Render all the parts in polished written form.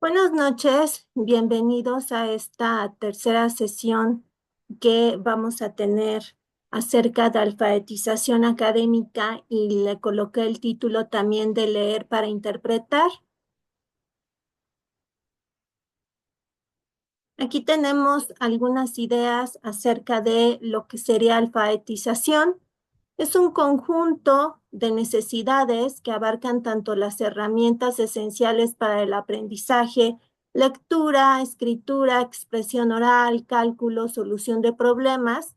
Buenas noches, bienvenidos a esta tercera sesión que vamos a tener acerca de alfabetización académica y le coloqué el título también de leer para interpretar. Aquí tenemos algunas ideas acerca de lo que sería alfabetización. Es un conjunto de necesidades que abarcan tanto las herramientas esenciales para el aprendizaje, lectura, escritura, expresión oral, cálculo, solución de problemas,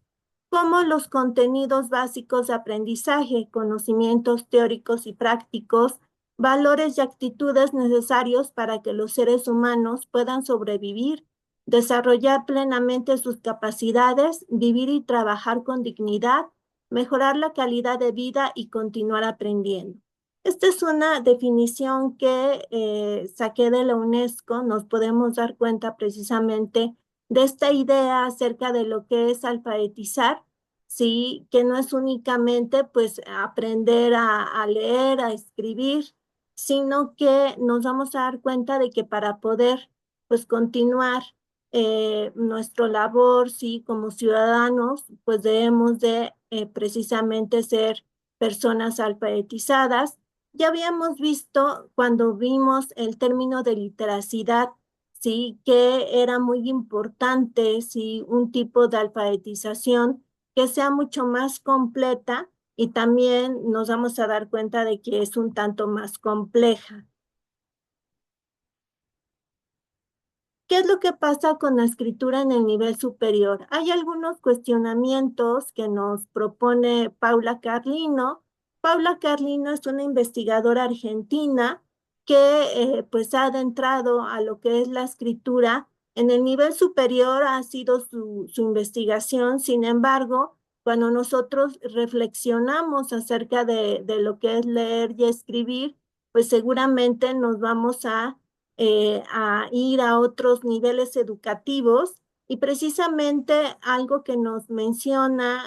como los contenidos básicos de aprendizaje, conocimientos teóricos y prácticos, valores y actitudes necesarios para que los seres humanos puedan sobrevivir, desarrollar plenamente sus capacidades, vivir y trabajar con dignidad, mejorar la calidad de vida y continuar aprendiendo. Esta es una definición que saqué de la UNESCO. Nos podemos dar cuenta precisamente de esta idea acerca de lo que es alfabetizar, sí, que no es únicamente pues aprender a leer, a escribir, sino que nos vamos a dar cuenta de que para poder pues continuar nuestra labor, sí, como ciudadanos, pues debemos de precisamente ser personas alfabetizadas. Ya habíamos visto cuando vimos el término de literacidad, sí, que era muy importante, sí, un tipo de alfabetización que sea mucho más completa y también nos vamos a dar cuenta de que es un tanto más compleja. ¿Qué es lo que pasa con la escritura en el nivel superior? Hay algunos cuestionamientos que nos propone Paula Carlino. Paula Carlino es una investigadora argentina que pues ha adentrado a lo que es la escritura. En el nivel superior ha sido su investigación. Sin embargo, cuando nosotros reflexionamos acerca de lo que es leer y escribir, pues seguramente nos vamos a ir a otros niveles educativos. Y precisamente algo que nos menciona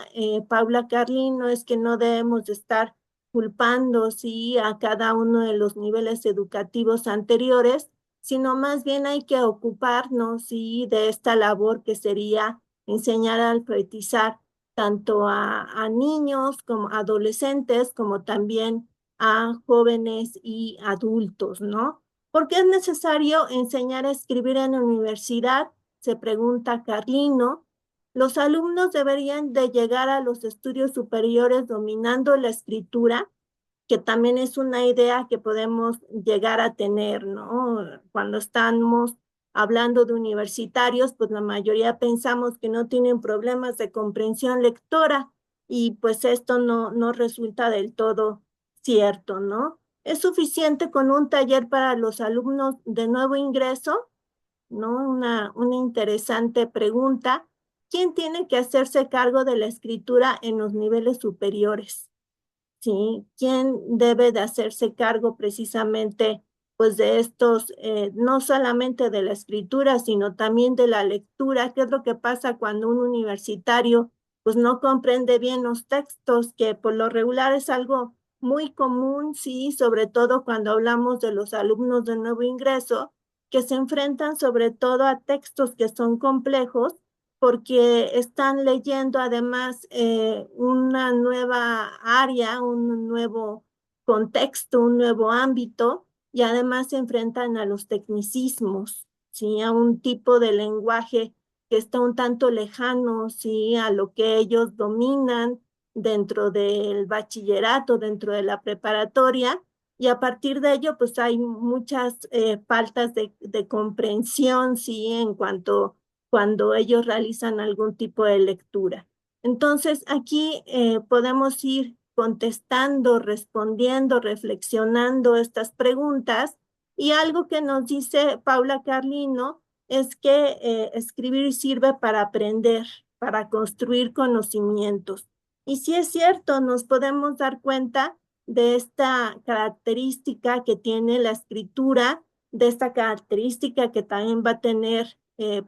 Paula Carlino es que no debemos de estar culpando, sí, a cada uno de los niveles educativos anteriores, sino más bien hay que ocuparnos, sí, de esta labor que sería enseñar a alfabetizar tanto a niños como adolescentes, como también a jóvenes y adultos, ¿no? ¿Por qué es necesario enseñar a escribir en la universidad? Se pregunta Carlino. Los alumnos deberían de llegar a los estudios superiores dominando la escritura, que también es una idea que podemos llegar a tener, ¿no? Cuando estamos hablando de universitarios, pues la mayoría pensamos que no tienen problemas de comprensión lectora y pues esto no resulta del todo cierto, ¿no? ¿Es suficiente con un taller para los alumnos de nuevo ingreso? ¿No? Una interesante pregunta. ¿Quién tiene que hacerse cargo de la escritura en los niveles superiores? ¿Sí? ¿Quién debe de hacerse cargo precisamente pues de estos, no solamente de la escritura, sino también de la lectura? ¿Qué es lo que pasa cuando un universitario pues no comprende bien los textos, que por lo regular es algo muy común, sí, sobre todo cuando hablamos de los alumnos de nuevo ingreso, que se enfrentan sobre todo a textos que son complejos porque están leyendo además una nueva área, un nuevo contexto, un nuevo ámbito, y además se enfrentan a los tecnicismos, ¿sí? A un tipo de lenguaje que está un tanto lejano, ¿sí? A lo que ellos dominan dentro del bachillerato, dentro de la preparatoria, y a partir de ello, pues hay muchas faltas de comprensión, ¿sí? En cuanto cuando ellos realizan algún tipo de lectura. Entonces, aquí podemos ir contestando, respondiendo, reflexionando estas preguntas. Y algo que nos dice Paula Carlino es que escribir sirve para aprender, para construir conocimientos. Y si es cierto, nos podemos dar cuenta de esta característica que tiene la escritura, de esta característica que también va a tener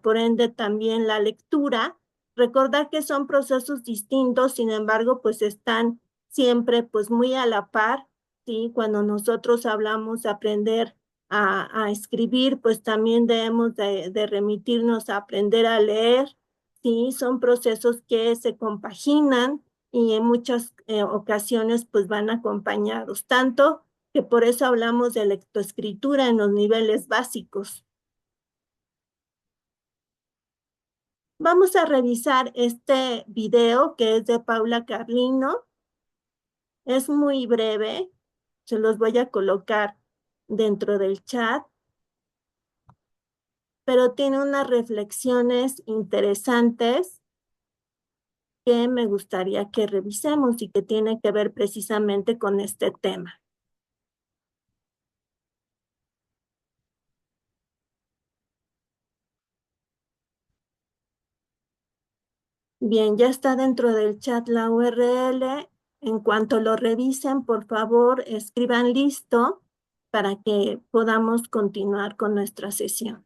por ende también la lectura. Recordar que son procesos distintos, sin embargo, pues están siempre pues muy a la par, ¿sí? Cuando nosotros hablamos de aprender a escribir, pues también debemos de remitirnos a aprender a leer, ¿sí? Son procesos que se compaginan y en muchas ocasiones pues van acompañados, tanto que por eso hablamos de lectoescritura en los niveles básicos. Vamos a revisar este video que es de Paula Carlino. Es muy breve, se los voy a colocar dentro del chat, pero tiene unas reflexiones interesantes que me gustaría que revisemos y que tiene que ver precisamente con este tema. Bien, ya está dentro del chat la URL. En cuanto lo revisen, por favor, escriban listo para que podamos continuar con nuestra sesión.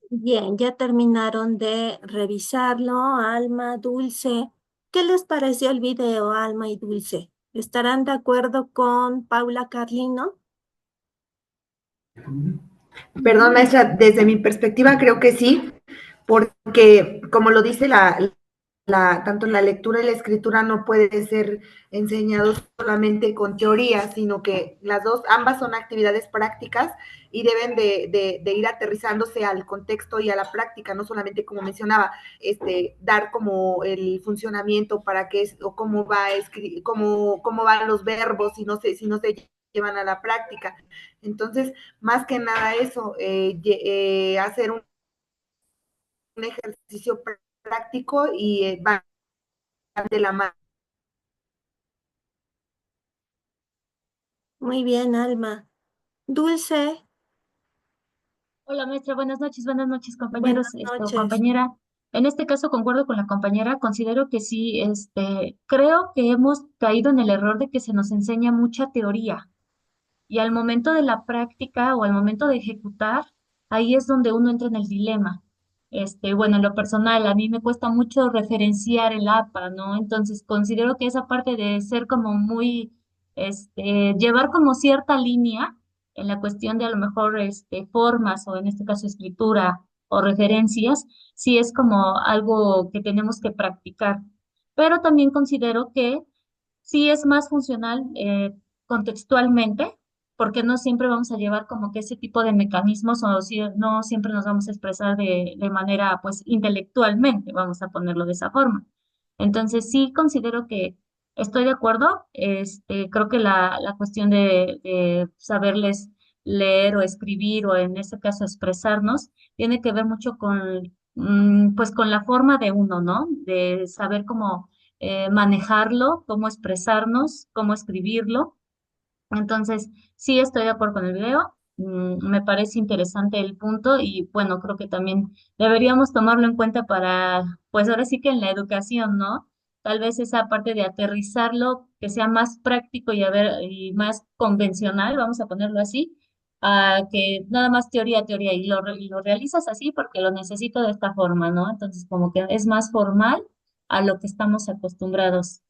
Bien, ya terminaron de revisarlo, Alma, Dulce. ¿Qué les pareció el video, Alma y Dulce? ¿Estarán de acuerdo con Paula Carlino? Perdón, maestra, desde mi perspectiva creo que sí, porque como lo dice tanto la lectura y la escritura no puede ser enseñados solamente con teoría, sino que ambas son actividades prácticas y deben de ir aterrizándose al contexto y a la práctica, no solamente como mencionaba, dar como el funcionamiento para qué es o cómo van los verbos si no se llevan a la práctica. Entonces, más que nada eso, hacer un ejercicio práctico y va de la mano. Muy bien, Alma. Dulce, Hola maestra, buenas noches buenas compañeros, noches. compañera. En este caso concuerdo con la compañera, considero que sí, creo que hemos caído en el error de que se nos enseña mucha teoría. Y al momento de la práctica o al momento de ejecutar, ahí es donde uno entra en el dilema. Bueno, en lo personal, a mí me cuesta mucho referenciar el APA, ¿no? Entonces, considero que esa parte de ser como muy, llevar como cierta línea en la cuestión de a lo mejor, formas o en este caso escritura o referencias, sí es como algo que tenemos que practicar. Pero también considero que sí es más funcional contextualmente, porque no siempre vamos a llevar como que ese tipo de mecanismos o si, no siempre nos vamos a expresar de manera pues intelectualmente, vamos a ponerlo de esa forma. Entonces sí considero que estoy de acuerdo, creo que la cuestión de saberles leer o escribir o en este caso expresarnos tiene que ver mucho con pues con la forma de uno, ¿no? De saber cómo manejarlo, cómo expresarnos, cómo escribirlo. Entonces, sí estoy de acuerdo con el video. Me parece interesante el punto y bueno, creo que también deberíamos tomarlo en cuenta para, pues ahora sí que en la educación, ¿no? Tal vez esa parte de aterrizarlo, que sea más práctico y, a ver, y más convencional, vamos a ponerlo así, a que nada más teoría, teoría, y lo realizas así porque lo necesito de esta forma, ¿no? Entonces, como que es más formal a lo que estamos acostumbrados.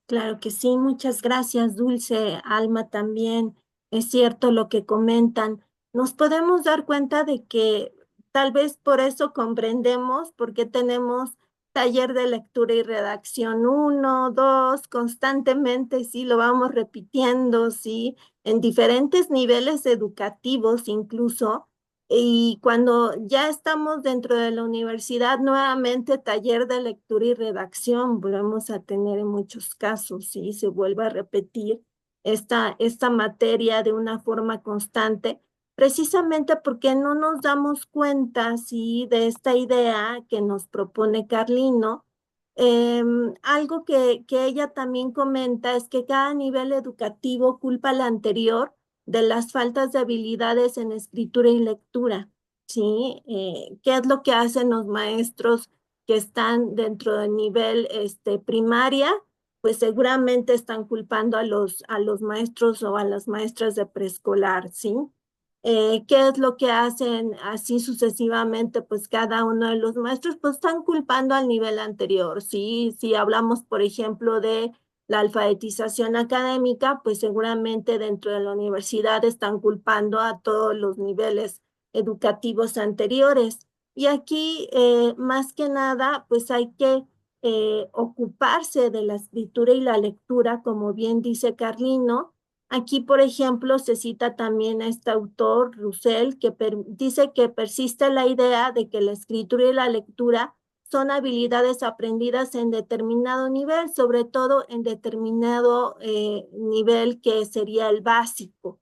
Claro que sí, muchas gracias, Dulce. Alma también. Es cierto lo que comentan. Nos podemos dar cuenta de que tal vez por eso comprendemos porque tenemos taller de lectura y redacción uno, 2, constantemente, sí, lo vamos repitiendo, sí, en diferentes niveles educativos incluso. Y cuando ya estamos dentro de la universidad, nuevamente taller de lectura y redacción volvemos a tener en muchos casos, ¿sí? Se vuelve a repetir esta materia de una forma constante, precisamente porque no nos damos cuenta, ¿sí? De esta idea que nos propone Carlino. Algo que ella también comenta es que cada nivel educativo culpa al anterior de las faltas de habilidades en escritura y lectura, ¿sí? ¿Qué es lo que hacen los maestros que están dentro del nivel primaria? Pues seguramente están culpando a los maestros o a las maestras de preescolar, ¿sí? ¿Qué es lo que hacen así sucesivamente? Pues cada uno de los maestros pues están culpando al nivel anterior, ¿sí? Si hablamos, por ejemplo, de la alfabetización académica, pues seguramente dentro de la universidad están culpando a todos los niveles educativos anteriores. Y aquí, más que nada, pues hay que ocuparse de la escritura y la lectura, como bien dice Carlino. Aquí, por ejemplo, se cita también a este autor, Russell, que dice que persiste la idea de que la escritura y la lectura son habilidades aprendidas en determinado nivel, sobre todo en determinado nivel que sería el básico.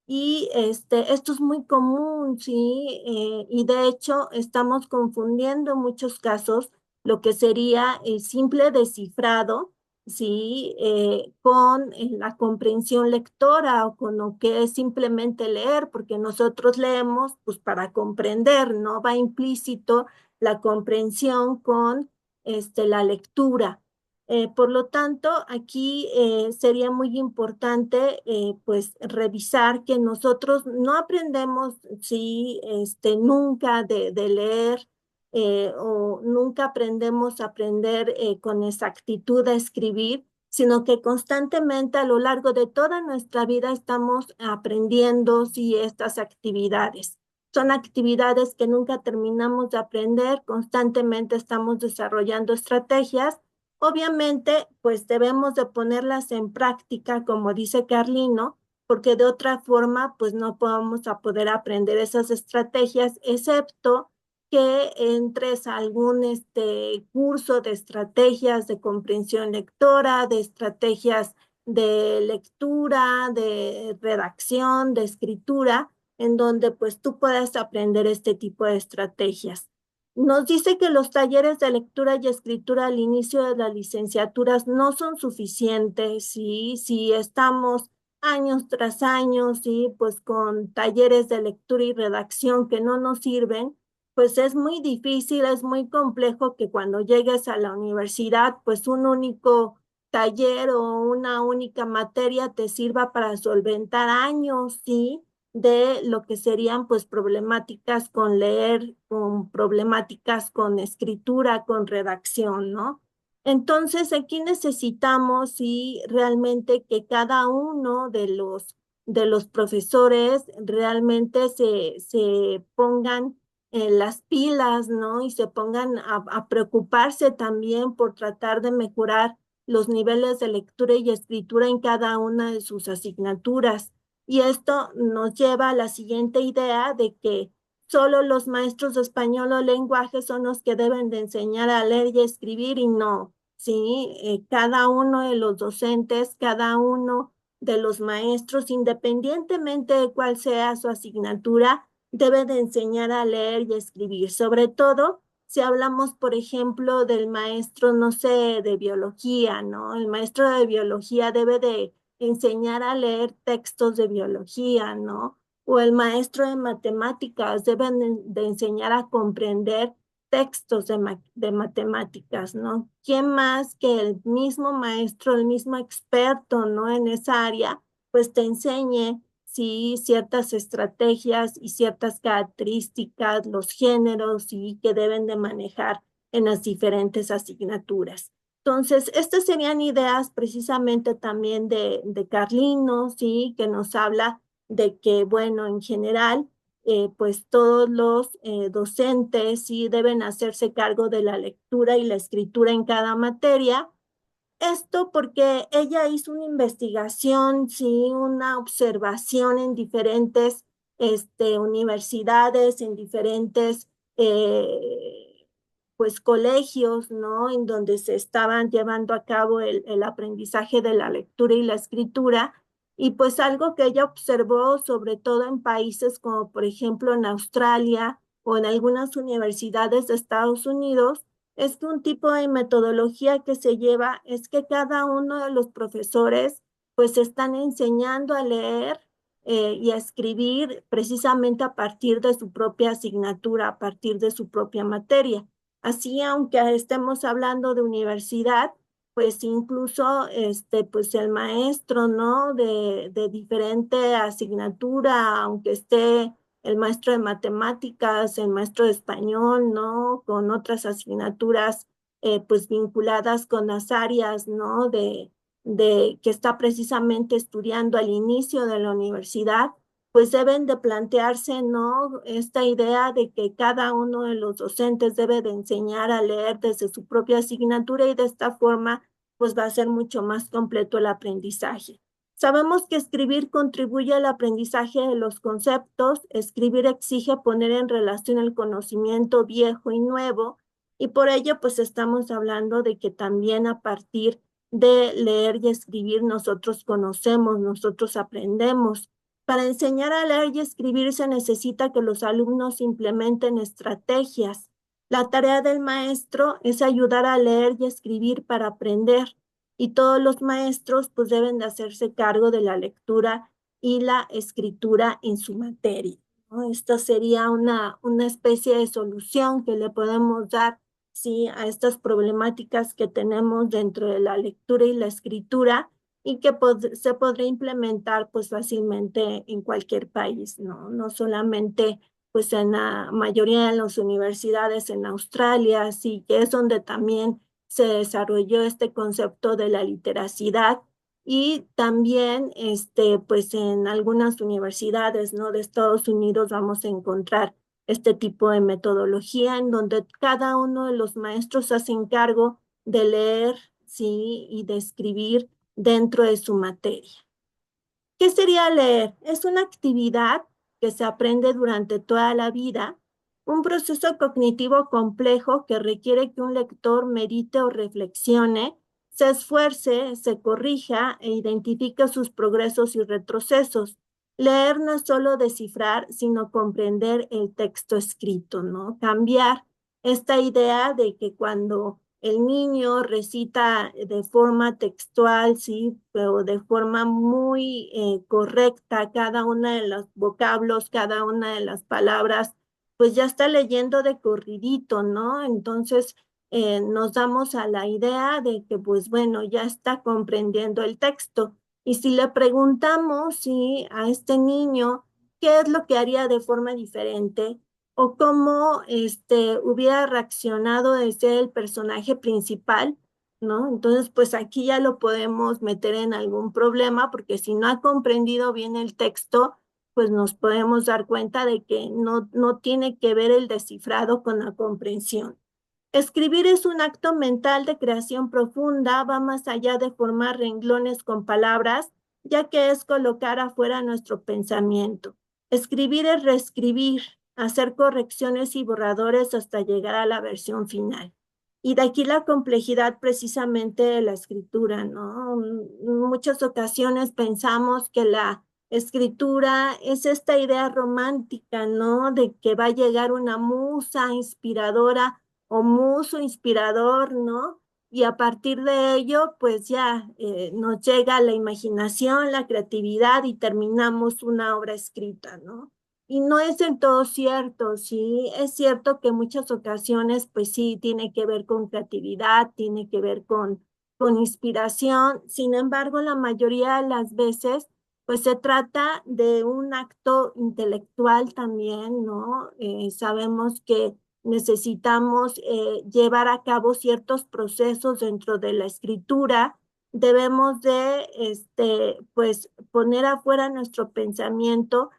Y esto es muy común, ¿sí? Y de hecho estamos confundiendo en muchos casos lo que sería el simple descifrado, ¿sí? Con la comprensión lectora o con lo que es simplemente leer, porque nosotros leemos pues para comprender, ¿no? Va implícito la comprensión con la lectura. Por lo tanto, aquí sería muy importante pues revisar que nosotros no aprendemos, sí, nunca de leer o nunca aprendemos a aprender con exactitud a escribir, sino que constantemente a lo largo de toda nuestra vida estamos aprendiendo, sí, estas actividades. Son actividades que nunca terminamos de aprender, constantemente estamos desarrollando estrategias. Obviamente, pues debemos de ponerlas en práctica, como dice Carlino, porque de otra forma, pues no vamos a poder aprender esas estrategias, excepto que entres a algún curso de estrategias de comprensión lectora, de estrategias de lectura, de redacción, de escritura, en donde pues tú puedas aprender este tipo de estrategias. Nos dice que los talleres de lectura y escritura al inicio de las licenciaturas no son suficientes, ¿sí? Si estamos años tras años, ¿sí? Pues con talleres de lectura y redacción que no nos sirven, pues es muy difícil, es muy complejo que cuando llegues a la universidad, pues un único taller o una única materia te sirva para solventar años, ¿sí? De lo que serían pues problemáticas con leer, con problemáticas con escritura, con redacción, ¿no? Entonces aquí necesitamos sí realmente que cada uno de los profesores realmente se pongan las pilas, ¿no? Y se pongan a preocuparse también por tratar de mejorar los niveles de lectura y escritura en cada una de sus asignaturas. Y esto nos lleva a la siguiente idea de que solo los maestros de español o lenguaje son los que deben de enseñar a leer y escribir y no, ¿sí? Cada uno de los docentes, cada uno de los maestros, independientemente de cuál sea su asignatura, debe de enseñar a leer y escribir. Sobre todo si hablamos, por ejemplo, del maestro, no sé, de biología, ¿no? El maestro de biología debe de enseñar a leer textos de biología, ¿no? O el maestro de matemáticas deben de enseñar a comprender textos de matemáticas, ¿no? ¿Quién más que el mismo maestro, el mismo experto, ¿no? En esa área, pues te enseñe, sí, ciertas estrategias y ciertas características, los géneros, sí, que deben de manejar en las diferentes asignaturas. Entonces, estas serían ideas precisamente también de Carlino, ¿sí? Que nos habla de que, bueno, en general, pues todos los docentes, sí, deben hacerse cargo de la lectura y la escritura en cada materia. Esto porque ella hizo una investigación, sí, una observación en diferentes universidades, en diferentes pues colegios, ¿no? En donde se estaban llevando a cabo el aprendizaje de la lectura y la escritura. Y pues algo que ella observó, sobre todo en países como por ejemplo en Australia o en algunas universidades de Estados Unidos, es que un tipo de metodología que se lleva es que cada uno de los profesores pues están enseñando a leer y a escribir precisamente a partir de su propia asignatura, a partir de su propia materia. Así, aunque estemos hablando de universidad, pues incluso pues el maestro, ¿no? De diferente asignatura, aunque esté el maestro de matemáticas, el maestro de español, ¿no? Con otras asignaturas, pues vinculadas con las áreas, ¿no? De que está precisamente estudiando al inicio de la universidad, pues deben de plantearse, ¿no? Esta idea de que cada uno de los docentes debe de enseñar a leer desde su propia asignatura y de esta forma, pues va a ser mucho más completo el aprendizaje. Sabemos que escribir contribuye al aprendizaje de los conceptos, escribir exige poner en relación el conocimiento viejo y nuevo, y por ello pues estamos hablando de que también a partir de leer y escribir nosotros conocemos, nosotros aprendemos. Para enseñar a leer y escribir se necesita que los alumnos implementen estrategias. La tarea del maestro es ayudar a leer y escribir para aprender y todos los maestros pues deben de hacerse cargo de la lectura y la escritura en su materia, ¿no? Esta sería una especie de solución que le podemos dar ¿sí? A estas problemáticas que tenemos dentro de la lectura y la escritura y que se podría implementar pues fácilmente en cualquier país, ¿no? No solamente pues en la mayoría de las universidades en Australia, sí, que es donde también se desarrolló este concepto de la literacidad y también pues en algunas universidades, ¿no? De Estados Unidos vamos a encontrar este tipo de metodología en donde cada uno de los maestros se hace cargo de leer, sí, y de escribir dentro de su materia. ¿Qué sería leer? Es una actividad que se aprende durante toda la vida, un proceso cognitivo complejo que requiere que un lector medite o reflexione, se esfuerce, se corrija e identifique sus progresos y retrocesos. Leer no es solo descifrar, sino comprender el texto escrito, ¿no? Cambiar esta idea de que cuando el niño recita de forma textual, sí, pero de forma muy correcta cada una de los vocablos, cada una de las palabras, pues ya está leyendo de corridito, ¿no? Entonces nos damos a la idea de que, pues bueno, ya está comprendiendo el texto. Y si le preguntamos, sí, a este niño, ¿qué es lo que haría de forma diferente? O cómo hubiera reaccionado de ser el personaje principal, ¿no? Entonces, pues aquí ya lo podemos meter en algún problema, porque si no ha comprendido bien el texto, pues nos podemos dar cuenta de que no tiene que ver el descifrado con la comprensión. Escribir es un acto mental de creación profunda, va más allá de formar renglones con palabras, ya que es colocar afuera nuestro pensamiento. Escribir es reescribir, hacer correcciones y borradores hasta llegar a la versión final. Y de aquí la complejidad precisamente de la escritura, ¿no? En muchas ocasiones pensamos que la escritura es esta idea romántica, ¿no? De que va a llegar una musa inspiradora o muso inspirador, ¿no? Y a partir de ello, pues ya nos llega la imaginación, la creatividad y terminamos una obra escrita, ¿no? Y no es del todo cierto, sí, es cierto que en muchas ocasiones, pues sí, tiene que ver con creatividad, tiene que ver con inspiración, sin embargo, la mayoría de las veces, pues se trata de un acto intelectual también, ¿no? Sabemos que necesitamos llevar a cabo ciertos procesos dentro de la escritura, debemos de, pues, poner afuera nuestro pensamiento,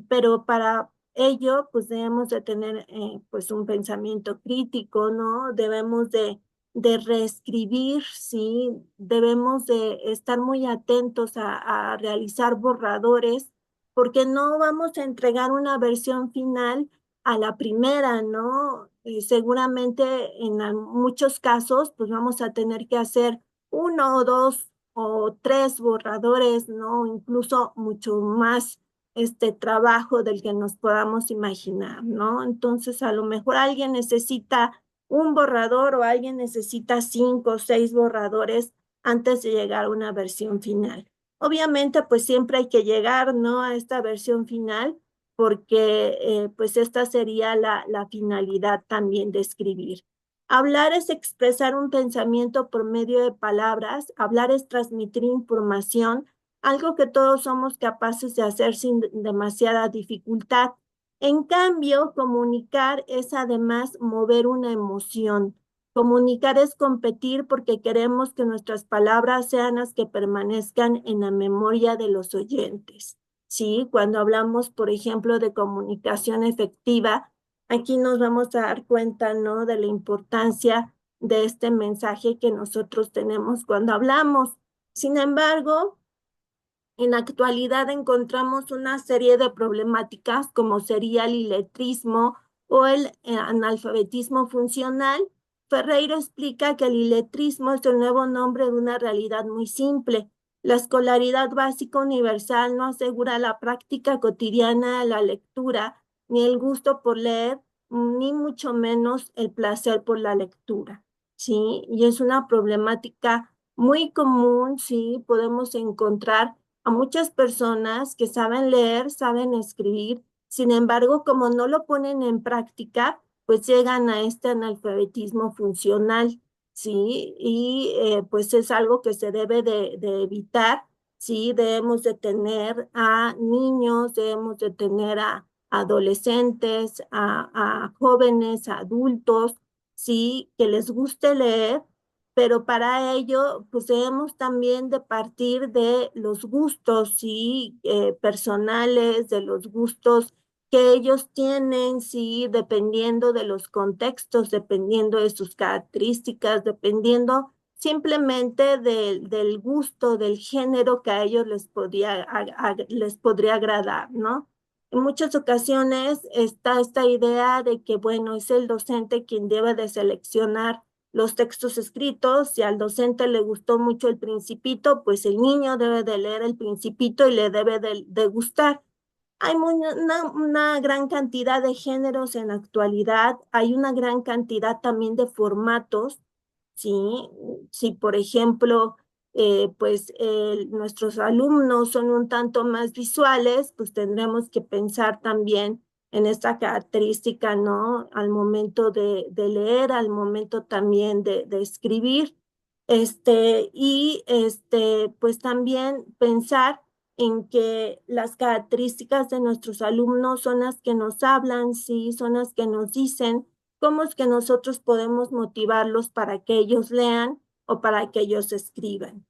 pero para ello, pues, debemos de tener, pues, un pensamiento crítico, ¿no? Debemos de reescribir, ¿sí? Debemos de estar muy atentos a realizar borradores, porque no vamos a entregar una versión final a la primera, ¿no? Seguramente en muchos casos, pues vamos a tener que hacer uno o dos o tres borradores, ¿no? Incluso mucho más trabajo del que nos podamos imaginar, ¿no? Entonces, a lo mejor alguien necesita un borrador o alguien necesita 5 o 6 borradores antes de llegar a una versión final. Obviamente, pues siempre hay que llegar, ¿no? A esta versión final porque pues esta sería la finalidad también de escribir. Hablar es expresar un pensamiento por medio de palabras, hablar es transmitir información, algo que todos somos capaces de hacer sin demasiada dificultad. En cambio, comunicar es además mover una emoción. Comunicar es competir porque queremos que nuestras palabras sean las que permanezcan en la memoria de los oyentes. Sí, cuando hablamos, por ejemplo, de comunicación efectiva, aquí nos vamos a dar cuenta, ¿no? De la importancia de este mensaje que nosotros tenemos cuando hablamos. Sin embargo, en la actualidad encontramos una serie de problemáticas como sería el iletrismo o el analfabetismo funcional. Ferreiro explica que el iletrismo es el nuevo nombre de una realidad muy simple. La escolaridad básica universal no asegura la práctica cotidiana de la lectura, ni el gusto por leer, ni mucho menos el placer por la lectura. ¿Sí? Y es una problemática muy común, sí, podemos encontrar a muchas personas que saben leer, saben escribir, sin embargo, como no lo ponen en práctica, pues llegan a este analfabetismo funcional, ¿sí? Y pues es algo que se debe de evitar, ¿sí? Debemos de tener a niños, debemos de tener a adolescentes, a jóvenes, a adultos, ¿sí? Que les guste leer, pero para ello, pues debemos también de partir de los gustos, ¿sí? Personales, de los gustos que ellos tienen, sí, dependiendo de los contextos, dependiendo de sus características, dependiendo simplemente del gusto, del género que a ellos les podría agradar, ¿no? En muchas ocasiones está esta idea de que, bueno, es el docente quien debe de seleccionar los textos escritos. Si al docente le gustó mucho el Principito, pues el niño debe de leer el Principito y le debe de gustar. Hay una gran cantidad de géneros en la actualidad, hay una gran cantidad también de formatos, ¿sí? Si, por ejemplo, pues nuestros alumnos son un tanto más visuales, pues tendremos que pensar también en esta característica, ¿no? Al momento de leer, al momento también de escribir, pues también pensar en que las características de nuestros alumnos son las que nos hablan, sí, son las que nos dicen cómo es que nosotros podemos motivarlos para que ellos lean o para que ellos escriban.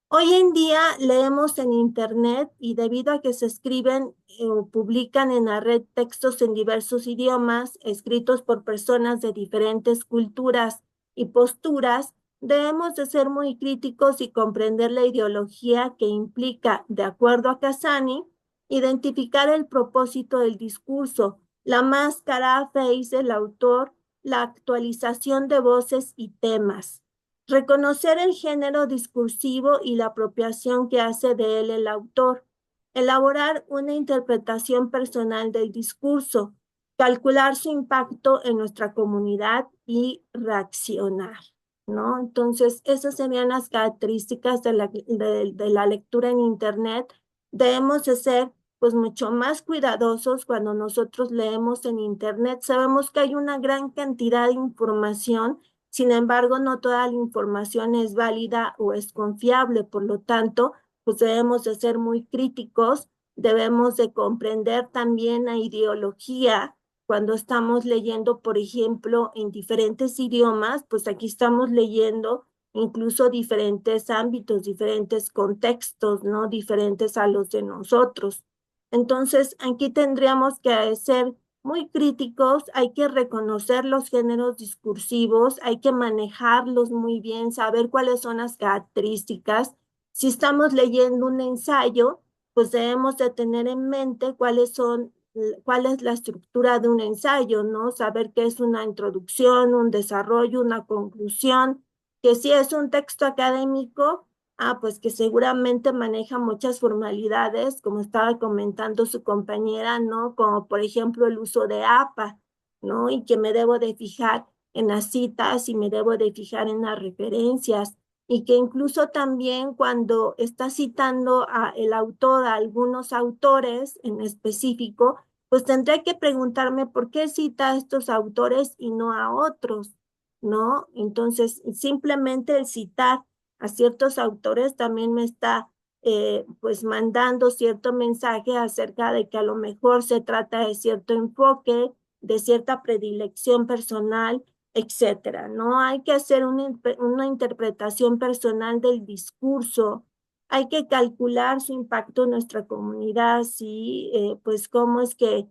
Hoy en día leemos en Internet y debido a que se escriben o publican en la red textos en diversos idiomas, escritos por personas de diferentes culturas y posturas, debemos de ser muy críticos y comprender la ideología que implica, de acuerdo a Casani, identificar el propósito del discurso, la máscara face del autor, la actualización de voces y temas. Reconocer el género discursivo y la apropiación que hace de él el autor. Elaborar una interpretación personal del discurso. Calcular su impacto en nuestra comunidad y reaccionar, ¿no? Entonces, esas serían las características de la lectura en Internet. Debemos de ser pues mucho más cuidadosos cuando nosotros leemos en Internet. Sabemos que hay una gran cantidad de información. Sin embargo, no toda la información es válida o es confiable, por lo tanto, pues debemos de ser muy críticos, debemos de comprender también la ideología cuando estamos leyendo, por ejemplo, en diferentes idiomas, pues aquí estamos leyendo incluso diferentes ámbitos, diferentes contextos, ¿no? Diferentes a los de nosotros. Entonces, aquí tendríamos que ser muy críticos, hay que reconocer los géneros discursivos, hay que manejarlos muy bien, saber cuáles son las características. Si estamos leyendo un ensayo, pues debemos de tener en mente cuál es la estructura de un ensayo, ¿no? Saber qué es una introducción, un desarrollo, una conclusión, que si es un texto académico, pues que seguramente maneja muchas formalidades, como estaba comentando su compañera, ¿no? Como por ejemplo el uso de APA, ¿no? Y que me debo de fijar en las citas y me debo de fijar en las referencias. Y que incluso también cuando está citando a el autor, a algunos autores en específico, pues tendré que preguntarme por qué cita a estos autores y no a otros, ¿no? Entonces, simplemente el citar a ciertos autores también me está pues mandando cierto mensaje acerca de que a lo mejor se trata de cierto enfoque, de cierta predilección personal, etcétera. No hay que hacer una interpretación personal del discurso, hay que calcular su impacto en nuestra comunidad, sí, pues cómo es que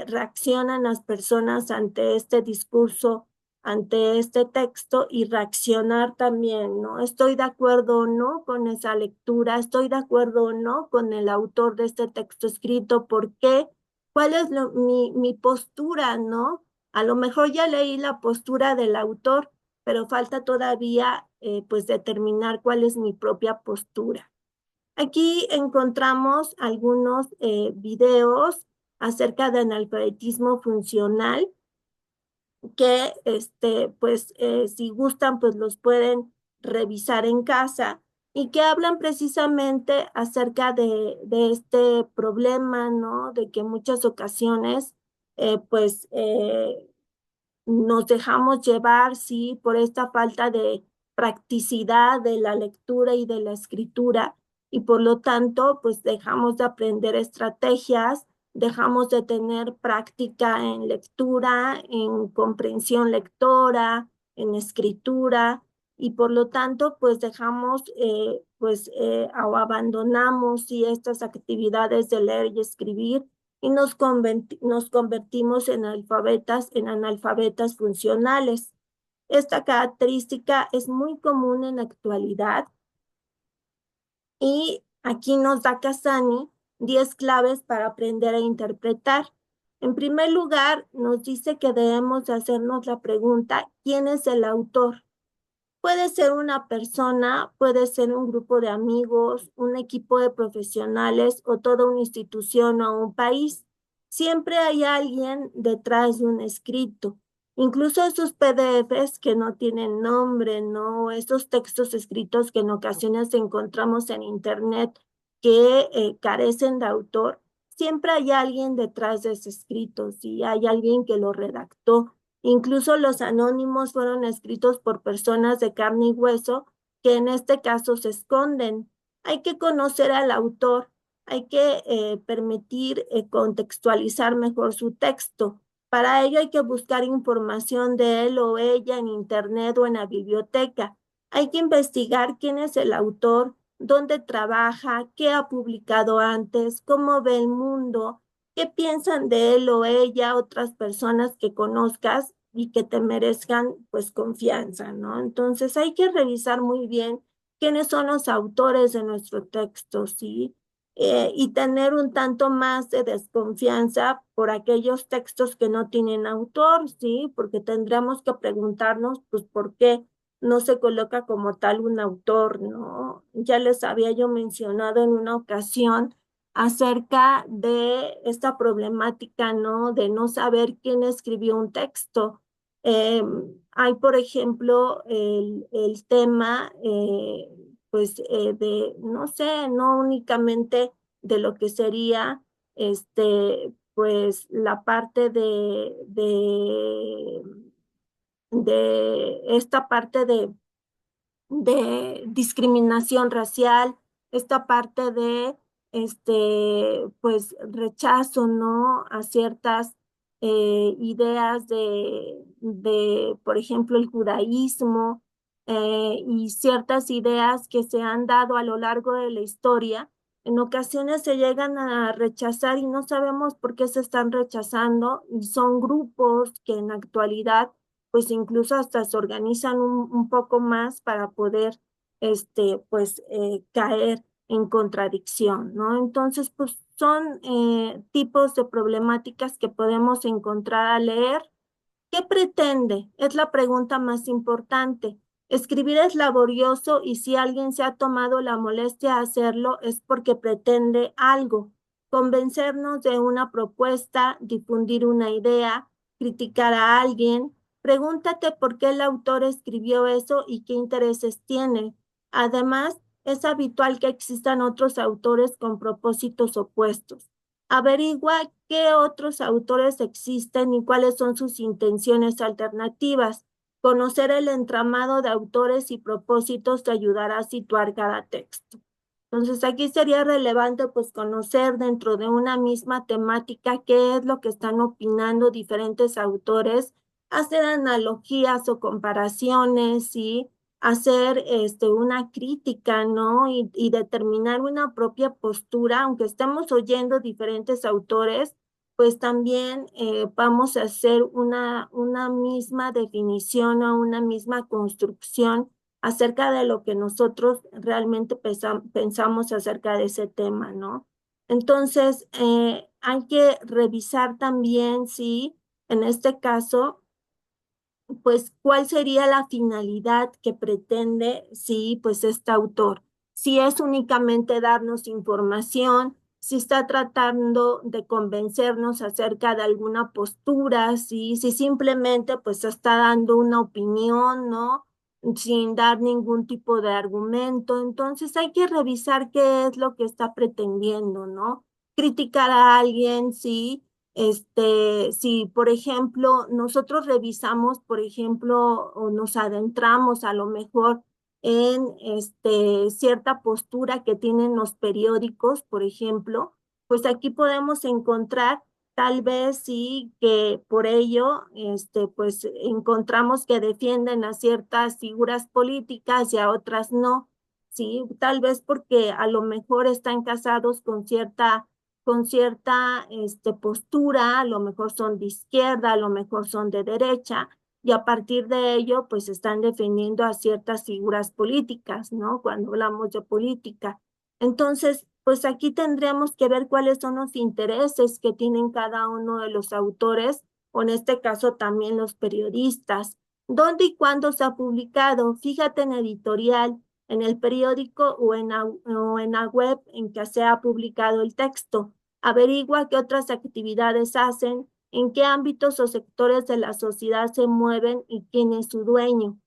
reaccionan las personas ante este discurso, ante este texto y reaccionar también, ¿no? ¿Estoy de acuerdo o no con esa lectura? ¿Estoy de acuerdo o no con el autor de este texto escrito? ¿Por qué? ¿Cuál es mi postura, no? A lo mejor ya leí la postura del autor, pero falta todavía pues determinar cuál es mi propia postura. Aquí encontramos algunos videos acerca de analfabetismo funcional que pues si gustan pues los pueden revisar en casa y que hablan precisamente acerca de este problema, ¿no? De que en muchas ocasiones pues nos dejamos llevar, sí, por esta falta de practicidad de la lectura y de la escritura, y por lo tanto, pues dejamos de aprender estrategias, dejamos de tener práctica en lectura, en comprensión lectora, en escritura, y por lo tanto, pues dejamos, o abandonamos sí, estas actividades de leer y escribir y nos convertimos en analfabetas funcionales. Esta característica es muy común en la actualidad y aquí nos da Casani 10 claves para aprender a interpretar. En primer lugar, nos dice que debemos de hacernos la pregunta, ¿quién es el autor? Puede ser una persona, puede ser un grupo de amigos, un equipo de profesionales o toda una institución o un país. Siempre hay alguien detrás de un escrito. Incluso esos PDFs que no tienen nombre, ¿no? Esos textos escritos que en ocasiones encontramos en Internet que carecen de autor. Siempre hay alguien detrás de ese escrito, sí, hay alguien que lo redactó. Incluso los anónimos fueron escritos por personas de carne y hueso que en este caso se esconden. Hay que conocer al autor, hay que permitir contextualizar mejor su texto. Para ello hay que buscar información de él o ella en internet o en la biblioteca. Hay que investigar quién es el autor, dónde trabaja, qué ha publicado antes, cómo ve el mundo, qué piensan de él o ella otras personas que conozcas y que te merezcan pues confianza, ¿no? Entonces hay que revisar muy bien quiénes son los autores de nuestro texto, ¿sí? Y tener un tanto más de desconfianza por aquellos textos que no tienen autor, ¿sí? Porque tendremos que preguntarnos, pues, ¿por qué no se coloca como tal un autor, ¿no? Ya les había yo mencionado en una ocasión acerca de esta problemática, ¿no? De no saber quién escribió un texto. Hay, por ejemplo, el tema, no sé, no únicamente de lo que sería, pues, la parte de esta parte de discriminación racial, esta parte de pues rechazo, ¿no? A ciertas ideas por ejemplo, el judaísmo y ciertas ideas que se han dado a lo largo de la historia. En ocasiones se llegan a rechazar y no sabemos por qué se están rechazando y son grupos que en la actualidad pues incluso hasta se organizan un poco más para poder, caer en contradicción, ¿no? Entonces, pues son tipos de problemáticas que podemos encontrar al leer. ¿Qué pretende? Es la pregunta más importante. Escribir es laborioso y si alguien se ha tomado la molestia de hacerlo es porque pretende algo, convencernos de una propuesta, difundir una idea, criticar a alguien. Pregúntate por qué el autor escribió eso y qué intereses tiene. Además, es habitual que existan otros autores con propósitos opuestos. Averigua qué otros autores existen y cuáles son sus intenciones alternativas. Conocer el entramado de autores y propósitos te ayudará a situar cada texto. Entonces, aquí sería relevante pues conocer dentro de una misma temática qué es lo que están opinando diferentes autores, hacer analogías o comparaciones y hacer una crítica, ¿no? Y determinar una propia postura, aunque estemos oyendo diferentes autores, pues también vamos a hacer una misma definición o una misma construcción acerca de lo que nosotros realmente pensamos acerca de ese tema, ¿no? Entonces, hay que revisar también si en este caso pues, ¿cuál sería la finalidad que pretende, sí, pues este autor? Si es únicamente darnos información, si está tratando de convencernos acerca de alguna postura, sí, si simplemente pues está dando una opinión, ¿no? Sin dar ningún tipo de argumento. Entonces hay que revisar qué es lo que está pretendiendo, ¿no? Criticar a alguien, sí, Si, por ejemplo, nosotros revisamos, por ejemplo, o nos adentramos a lo mejor en cierta postura que tienen los periódicos, por ejemplo, pues aquí podemos encontrar tal vez sí que por ello, pues encontramos que defienden a ciertas figuras políticas y a otras no, sí, tal vez porque a lo mejor están casados con cierta postura, a lo mejor son de izquierda, a lo mejor son de derecha, y a partir de ello, pues están defendiendo a ciertas figuras políticas, ¿no? Cuando hablamos de política. Entonces, pues aquí tendríamos que ver cuáles son los intereses que tienen cada uno de los autores, o en este caso también los periodistas. ¿Dónde y cuándo se ha publicado? Fíjate en editorial, en el periódico o en la web en que se ha publicado el texto. Averigua qué otras actividades hacen, en qué ámbitos o sectores de la sociedad se mueven y quién es su dueño.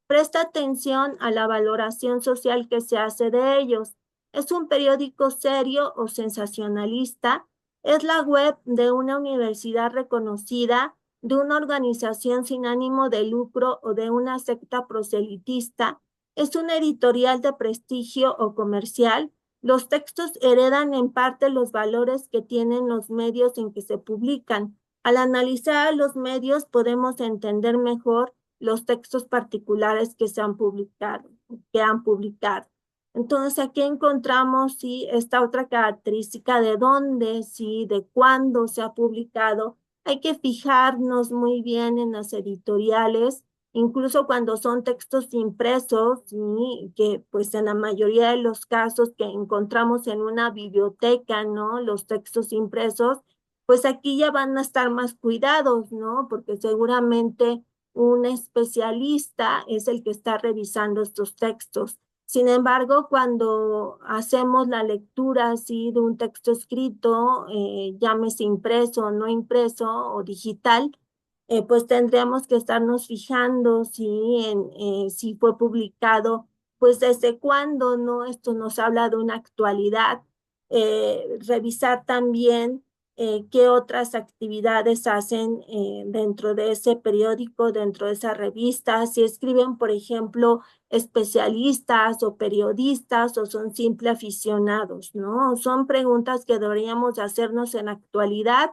Presta atención a la valoración social que se hace de ellos. ¿Es un periódico serio o sensacionalista? ¿Es la web de una universidad reconocida, de una organización sin ánimo de lucro o de una secta proselitista? ¿Es un editorial de prestigio o comercial? Los textos heredan en parte los valores que tienen los medios en que se publican. Al analizar los medios podemos entender mejor los textos particulares que se han publicado, que han publicado. Entonces aquí encontramos sí esta otra característica de dónde, sí, de cuándo se ha publicado. Hay que fijarnos muy bien en las editoriales, incluso cuando son textos impresos, ¿sí? Que pues en la mayoría de los casos que encontramos en una biblioteca, ¿no? Los textos impresos, pues aquí ya van a estar más cuidados, ¿no? Porque seguramente un especialista es el que está revisando estos textos. Sin embargo, cuando hacemos la lectura así de un texto escrito, llámese impreso, no impreso o digital, pues tendríamos que estarnos fijando si fue publicado, pues desde cuándo, ¿no? Esto nos habla de una actualidad. Revisar también qué otras actividades hacen dentro de ese periódico, dentro de esa revista, si escriben, por ejemplo, especialistas o periodistas o son simples aficionados, ¿no? Son preguntas que deberíamos hacernos en la actualidad.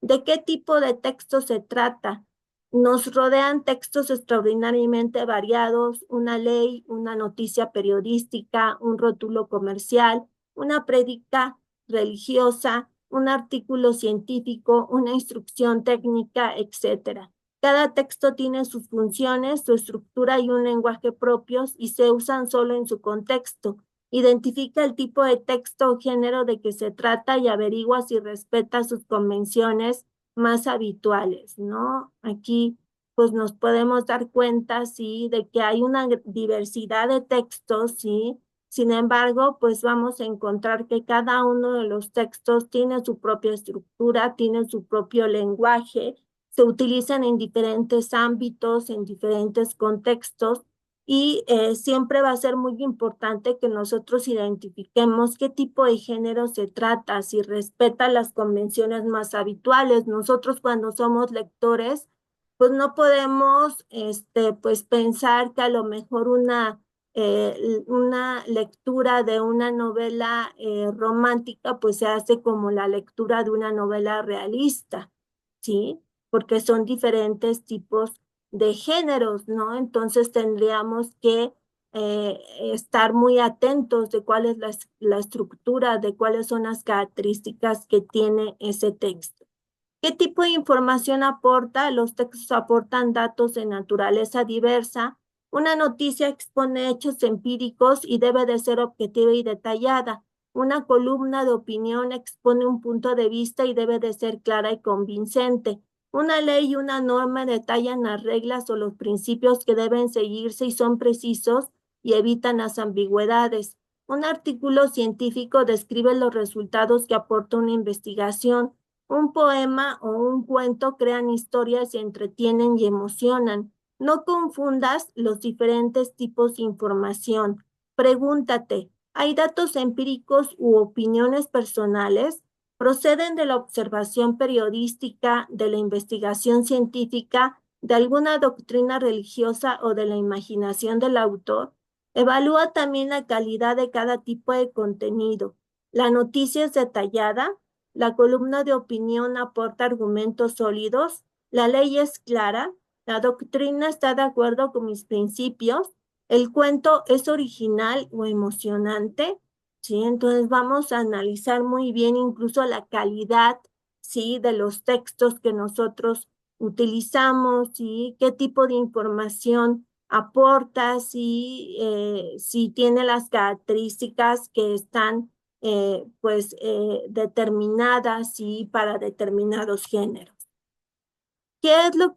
¿De qué tipo de texto se trata? Nos rodean textos extraordinariamente variados, una ley, una noticia periodística, un rótulo comercial, una prédica religiosa, un artículo científico, una instrucción técnica, etcétera. Cada texto tiene sus funciones, su estructura y un lenguaje propios y se usan solo en su contexto. Identifica el tipo de texto o género de que se trata y averigua si respeta sus convenciones más habituales, ¿no? Aquí pues nos podemos dar cuenta, sí, de que hay una diversidad de textos, sí. Sin embargo, pues vamos a encontrar que cada uno de los textos tiene su propia estructura, tiene su propio lenguaje, se utilizan en diferentes ámbitos, en diferentes contextos, y siempre va a ser muy importante que nosotros identifiquemos qué tipo de género se trata, si respeta las convenciones más habituales. Nosotros cuando somos lectores, pues no podemos, pues pensar que a lo mejor una lectura de una novela romántica, pues se hace como la lectura de una novela realista, ¿sí? Porque son diferentes tipos de géneros, ¿no? Entonces tendríamos que estar muy atentos de cuál es la estructura, de cuáles son las características que tiene ese texto. ¿Qué tipo de información aporta? Los textos aportan datos de naturaleza diversa. Una noticia expone hechos empíricos y debe de ser objetiva y detallada. Una columna de opinión expone un punto de vista y debe de ser clara y convincente. Una ley y una norma detallan las reglas o los principios que deben seguirse y son precisos y evitan las ambigüedades. Un artículo científico describe los resultados que aporta una investigación. Un poema o un cuento crean historias y entretienen y emocionan. No confundas los diferentes tipos de información. Pregúntate, ¿hay datos empíricos u opiniones personales? proceden de la observación periodística, de la investigación científica, de alguna doctrina religiosa o de la imaginación del autor. Evalúa también la calidad de cada tipo de contenido. La noticia es detallada, la columna de opinión aporta argumentos sólidos, la ley es clara, la doctrina está de acuerdo con mis principios, el cuento es original o emocionante, ¿sí? Entonces vamos a analizar muy bien incluso la calidad, ¿sí? De los textos que nosotros utilizamos, ¿sí? Qué tipo de información aporta, si tiene las características que están determinadas, ¿sí? Para determinados géneros. ¿Qué es lo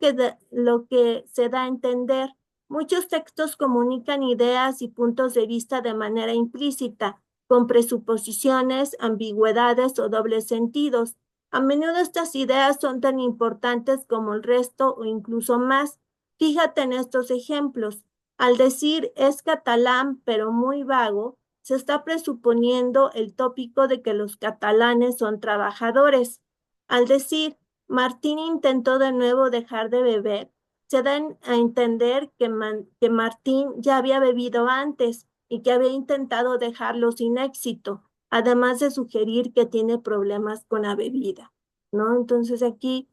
que se da a entender? Muchos textos comunican ideas y puntos de vista de manera implícita, con presuposiciones, ambigüedades o dobles sentidos. A menudo estas ideas son tan importantes como el resto o incluso más. Fíjate en estos ejemplos. Al decir es catalán pero muy vago, se está presuponiendo el tópico de que los catalanes son trabajadores. Al decir Martín intentó de nuevo dejar de beber, se da a entender que Martín ya había bebido antes y que había intentado dejarlo sin éxito, además de sugerir que tiene problemas con la bebida, ¿no? Entonces aquí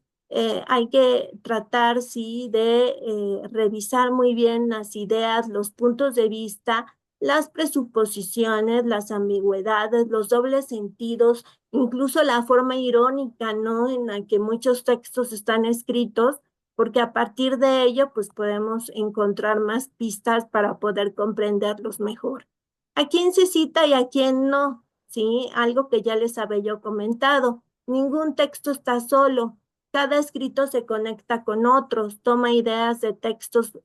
hay que tratar, sí, de revisar muy bien las ideas, los puntos de vista, las presuposiciones, las ambigüedades, los dobles sentidos, incluso la forma irónica, ¿no? En la que muchos textos están escritos, porque a partir de ello, pues podemos encontrar más pistas para poder comprenderlos mejor. ¿A quién se cita y a quién no? Sí, algo que ya les había yo comentado. Ningún texto está solo. Cada escrito se conecta con otros, toma ideas de textos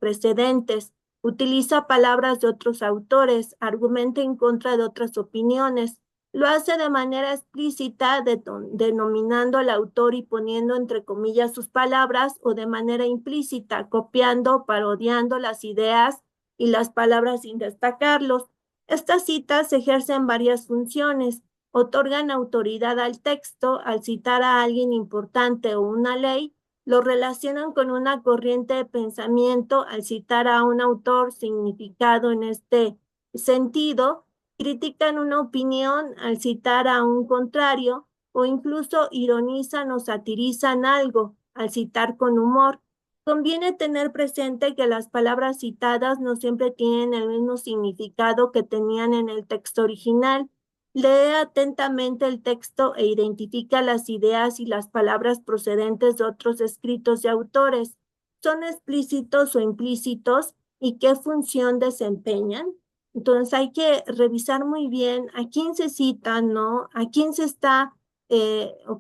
precedentes, utiliza palabras de otros autores, argumenta en contra de otras opiniones. Lo hace de manera explícita, denominando al autor y poniendo entre comillas sus palabras, o de manera implícita, copiando, parodiando las ideas y las palabras sin destacarlos. Estas citas ejercen varias funciones. Otorgan autoridad al texto al citar a alguien importante o una ley, lo relacionan con una corriente de pensamiento al citar a un autor significado en este sentido, critican una opinión al citar a un contrario o incluso ironizan o satirizan algo al citar con humor. Conviene tener presente que las palabras citadas no siempre tienen el mismo significado que tenían en el texto original. Lee atentamente el texto e identifica las ideas y las palabras procedentes de otros escritos de autores. ¿Son explícitos o implícitos y qué función desempeñan? Entonces hay que revisar muy bien a quién se cita, ¿no? A quién se está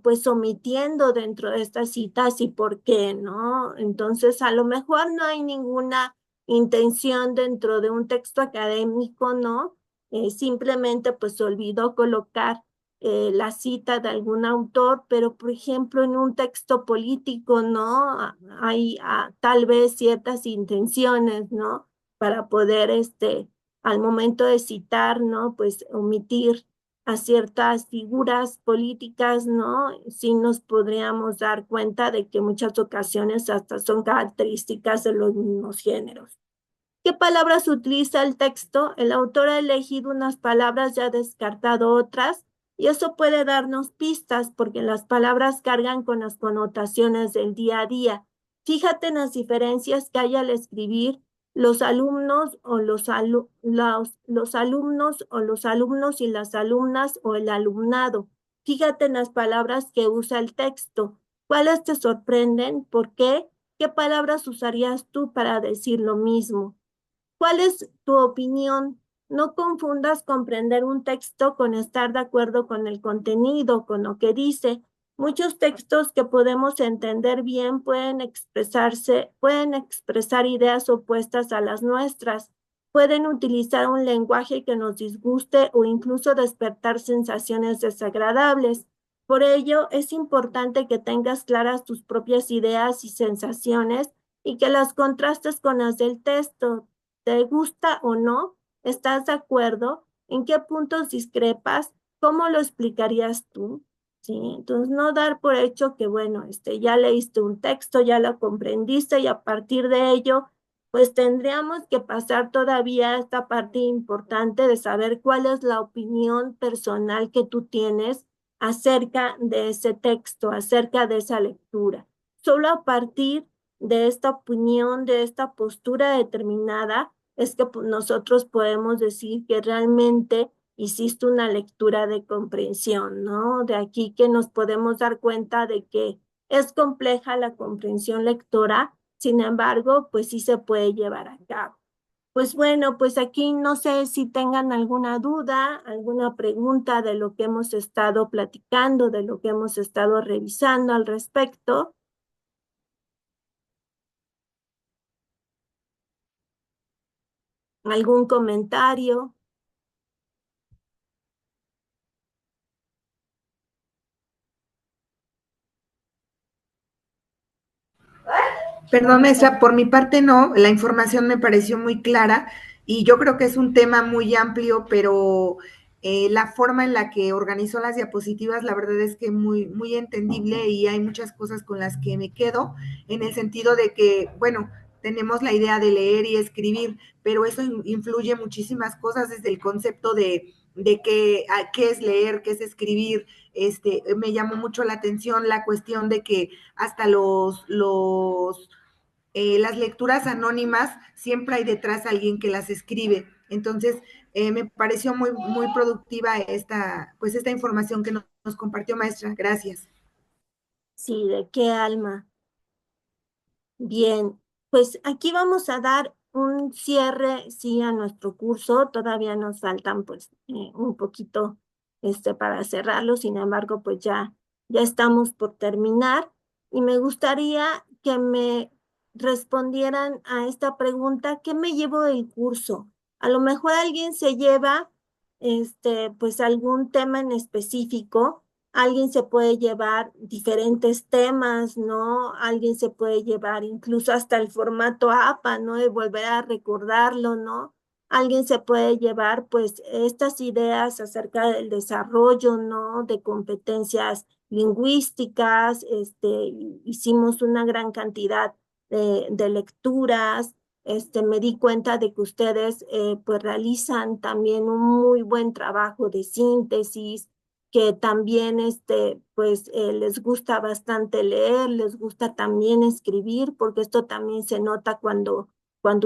pues omitiendo dentro de estas citas y por qué, ¿no? Entonces a lo mejor no hay ninguna intención dentro de un texto académico, ¿no? Simplemente pues se olvidó colocar la cita de algún autor, pero por ejemplo en un texto político, ¿no? Hay tal vez ciertas intenciones, ¿no? Para poder, al momento de citar, ¿no? Pues omitir a ciertas figuras políticas, ¿no? Sí nos podríamos dar cuenta de que muchas ocasiones hasta son características de los mismos géneros. ¿Qué palabras utiliza el texto? El autor ha elegido unas palabras y ha descartado otras, y eso puede darnos pistas porque las palabras cargan con las connotaciones del día a día. Fíjate en las diferencias que hay al escribir los alumnos o los alumnos o los alumnos y las alumnas o el alumnado. Fíjate en las palabras que usa el texto. ¿Cuáles te sorprenden? ¿Por qué? ¿Qué palabras usarías tú para decir lo mismo? ¿Cuál es tu opinión? No confundas comprender un texto con estar de acuerdo con el contenido, con lo que dice. Muchos textos que podemos entender bien pueden expresar ideas opuestas a las nuestras, pueden utilizar un lenguaje que nos disguste o incluso despertar sensaciones desagradables. Por ello, es importante que tengas claras tus propias ideas y sensaciones y que las contrastes con las del texto. ¿Te gusta o no? ¿Estás de acuerdo? ¿En qué puntos discrepas? ¿Cómo lo explicarías tú? ¿sí? Entonces, no dar por hecho que, bueno, ya leíste un texto, ya lo comprendiste y a partir de ello, pues tendríamos que pasar todavía esta parte importante de saber cuál es la opinión personal que tú tienes acerca de ese texto, acerca de esa lectura. Solo a partir de esta opinión, de esta postura determinada, es que pues, nosotros podemos decir que realmente hiciste una lectura de comprensión, ¿no? De aquí que nos podemos dar cuenta de que es compleja la comprensión lectora, sin embargo, pues sí se puede llevar a cabo. Pues bueno, pues aquí no sé si tengan alguna duda, alguna pregunta de lo que hemos estado platicando, de lo que hemos estado revisando al respecto. ¿Algún comentario? Perdón, maestra, por mi parte no, la información me pareció muy clara y yo creo que es un tema muy amplio, pero la forma en la que organizó las diapositivas, la verdad es que muy entendible y hay muchas cosas con las que me quedo, en el sentido de que, bueno, tenemos la idea de leer y escribir, pero eso influye muchísimas cosas desde el concepto de qué es leer, qué es escribir. Me llamó mucho la atención la cuestión de que hasta las lecturas anónimas siempre hay detrás alguien que las escribe. Entonces, me pareció muy productiva pues esta información que nos compartió, maestra. Gracias. Sí, ¿de qué alma? Bien, pues aquí vamos a dar un cierre, sí, a nuestro curso. Todavía nos faltan, pues, un poquito, para cerrarlo. Sin embargo, pues ya estamos por terminar. Y me gustaría que me respondieran a esta pregunta: ¿qué me llevo del curso? A lo mejor alguien se lleva, pues, algún tema en específico. Alguien se puede llevar diferentes temas, ¿no? Alguien se puede llevar incluso hasta el formato APA, ¿no? Y volver a recordarlo, ¿no? Alguien se puede llevar, pues, estas ideas acerca del desarrollo, ¿no? De competencias lingüísticas. Hicimos una gran cantidad de lecturas. Me di cuenta de que ustedes, pues, realizan también un muy buen trabajo de síntesis, que también pues les gusta bastante leer, les gusta también escribir, porque esto también se nota cuando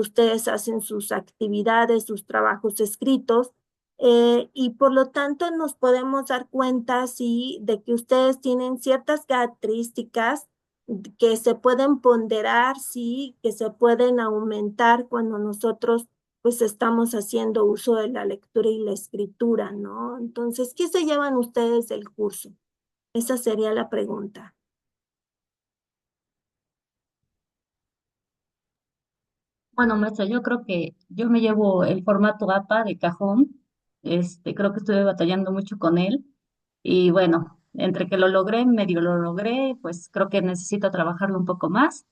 ustedes hacen sus actividades, sus trabajos escritos. Y por lo tanto nos podemos dar cuenta, sí, de que ustedes tienen ciertas características que se pueden ponderar, sí, que se pueden aumentar cuando nosotros pues estamos haciendo uso de la lectura y la escritura, ¿no? Entonces, ¿qué se llevan ustedes del curso? Esa sería la pregunta. Bueno, maestra, yo creo que yo me llevo el formato APA de cajón. Creo que estuve batallando mucho con él. Y bueno, entre que lo logré, medio lo logré, pues creo que necesito trabajarlo un poco más.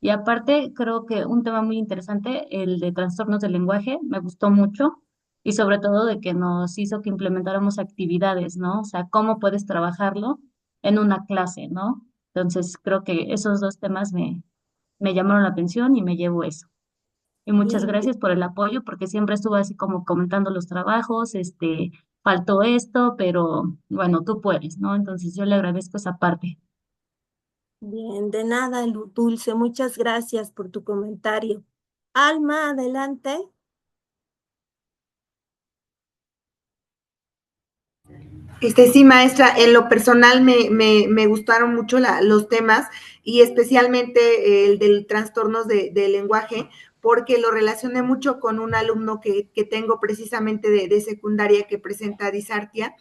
Y aparte, creo que un tema muy interesante, el de trastornos del lenguaje, me gustó mucho. Y sobre todo de que nos hizo que implementáramos actividades, ¿no? O sea, cómo puedes trabajarlo en una clase, ¿no? Entonces, creo que esos dos temas me llamaron la atención y me llevo eso. Y muchas Bien, gracias por el apoyo, porque siempre estuvo así como comentando los trabajos, faltó esto, pero bueno, tú puedes, ¿no? Entonces yo le agradezco esa parte. bien, de nada, Dulce, muchas gracias por tu comentario. Alma, adelante. Sí, maestra, en lo personal me gustaron mucho los temas y especialmente el del trastornos de lenguaje, porque lo relacioné mucho con un alumno que tengo precisamente de secundaria que presenta disartia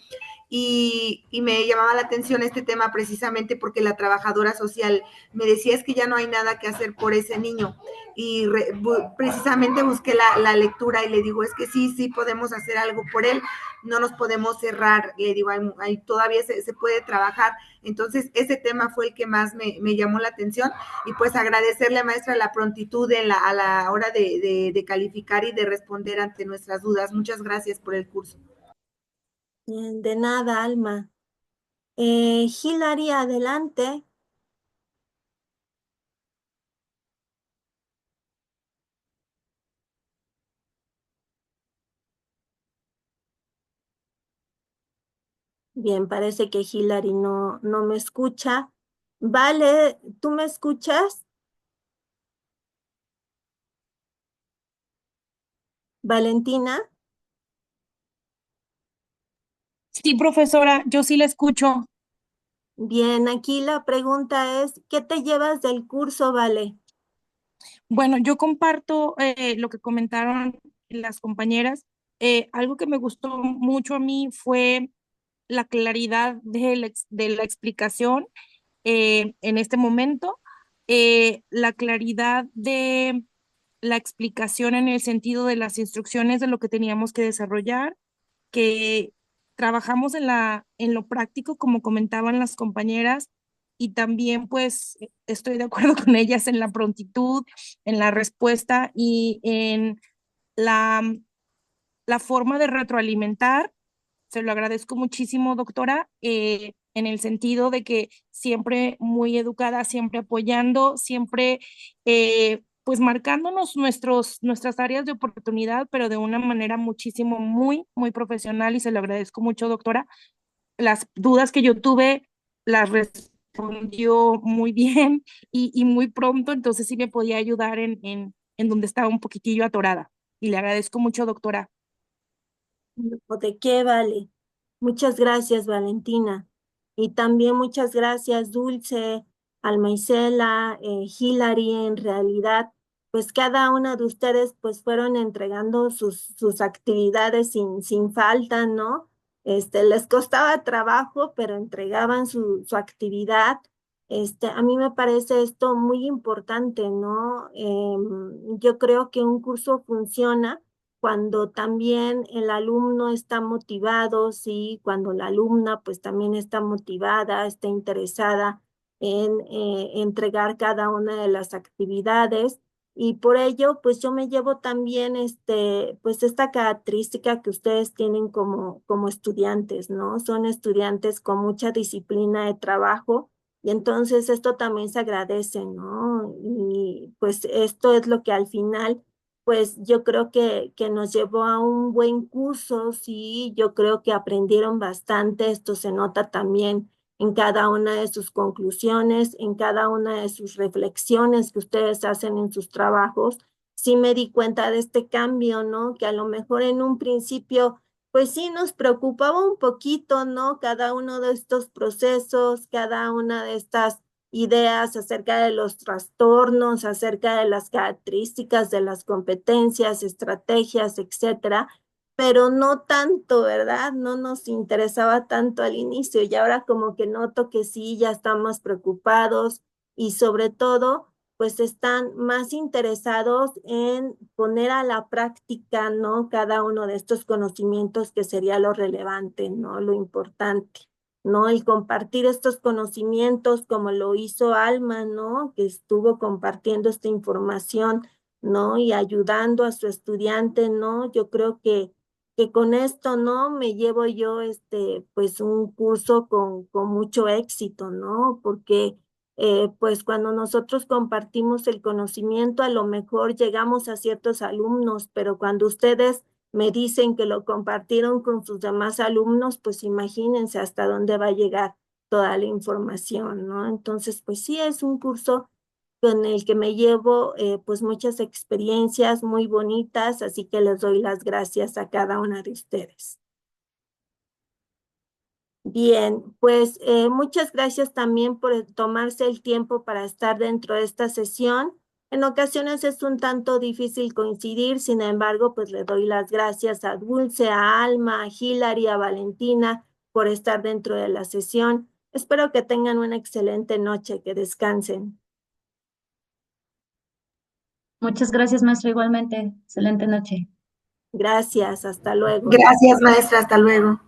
y me llamaba la atención este tema precisamente porque la trabajadora social me decía es que ya no hay nada que hacer por ese niño y precisamente busqué la lectura y le digo es que sí podemos hacer algo por él, no nos podemos cerrar, le digo, todavía se puede trabajar. Entonces, ese tema fue el que más me llamó la atención y pues agradecerle, maestra, la prontitud a la hora de calificar y de responder ante nuestras dudas. Muchas gracias por el curso. Bien, de nada, Alma. Hilary, adelante. Bien, parece que Hilary no me escucha. Vale, ¿tú me escuchas? Valentina. Sí, profesora, yo sí la escucho. Bien, aquí la pregunta es, ¿qué te llevas del curso, Vale? Bueno, yo comparto lo que comentaron las compañeras. Algo que me gustó mucho a mí fue la claridad de la explicación en este momento, la claridad de la explicación en el sentido de las instrucciones de lo que teníamos que desarrollar, que trabajamos en lo práctico, como comentaban las compañeras, y también pues estoy de acuerdo con ellas en la prontitud, en la respuesta y en la, la forma de retroalimentar. Se lo agradezco muchísimo, doctora, en el sentido de que siempre muy educada, siempre apoyando, siempre pues marcándonos nuestras áreas de oportunidad, pero de una manera muchísimo, muy profesional y se lo agradezco mucho, doctora. Las dudas que yo tuve las respondió muy bien y muy pronto, entonces sí me podía ayudar en donde estaba un poquitillo atorada. Y le agradezco mucho, doctora. ¿O de qué, Vale? Muchas gracias, Valentina. Y también muchas gracias, Dulce, Alma Isela, Hilary. En realidad, pues cada una de ustedes pues fueron entregando sus actividades sin falta, ¿no? Les costaba trabajo, pero entregaban su actividad. A mí me parece esto muy importante, ¿no? Yo creo que un curso funciona cuando también el alumno está motivado, sí, cuando la alumna pues también está motivada, está interesada en entregar cada una de las actividades. Y por ello, pues yo me llevo también pues esta característica que ustedes tienen como estudiantes, ¿no? Son estudiantes con mucha disciplina de trabajo y entonces esto también se agradece, ¿no? Y pues esto es lo que al final pues yo creo que nos llevó a un buen curso, sí, yo creo que aprendieron bastante, esto se nota también en cada una de sus conclusiones, en cada una de sus reflexiones que ustedes hacen en sus trabajos. Sí me di cuenta de este cambio, ¿no? Que a lo mejor en un principio, pues sí nos preocupaba un poquito, ¿no? Cada uno de estos procesos, cada una de estas ideas acerca de los trastornos, acerca de las características de las competencias, estrategias, etcétera, pero no tanto, ¿verdad? No nos interesaba tanto al inicio y ahora como que noto que sí, ya estamos preocupados y sobre todo, pues están más interesados en poner a la práctica, ¿no? Cada uno de estos conocimientos que sería lo relevante, ¿no? Lo importante. ¿No? Y compartir estos conocimientos como lo hizo Alma, ¿no? Que estuvo compartiendo esta información, ¿no? Y ayudando a su estudiante, ¿no? Yo creo que con esto, ¿no? Me llevo yo, pues un curso con mucho éxito, ¿no? Porque, pues cuando nosotros compartimos el conocimiento, a lo mejor llegamos a ciertos alumnos, pero cuando ustedes me dicen que lo compartieron con sus demás alumnos, pues imagínense hasta dónde va a llegar toda la información, ¿no? Entonces, pues sí, es un curso con el que me llevo pues muchas experiencias muy bonitas, así que les doy las gracias a cada una de ustedes. Bien, pues muchas gracias también por tomarse el tiempo para estar dentro de esta sesión. En ocasiones es un tanto difícil coincidir, sin embargo, pues le doy las gracias a Dulce, a Alma, a Hilary, a Valentina por estar dentro de la sesión. Espero que tengan una excelente noche, que descansen. Muchas gracias, maestro, igualmente. Excelente noche. Gracias, hasta luego. Gracias, maestra, hasta luego.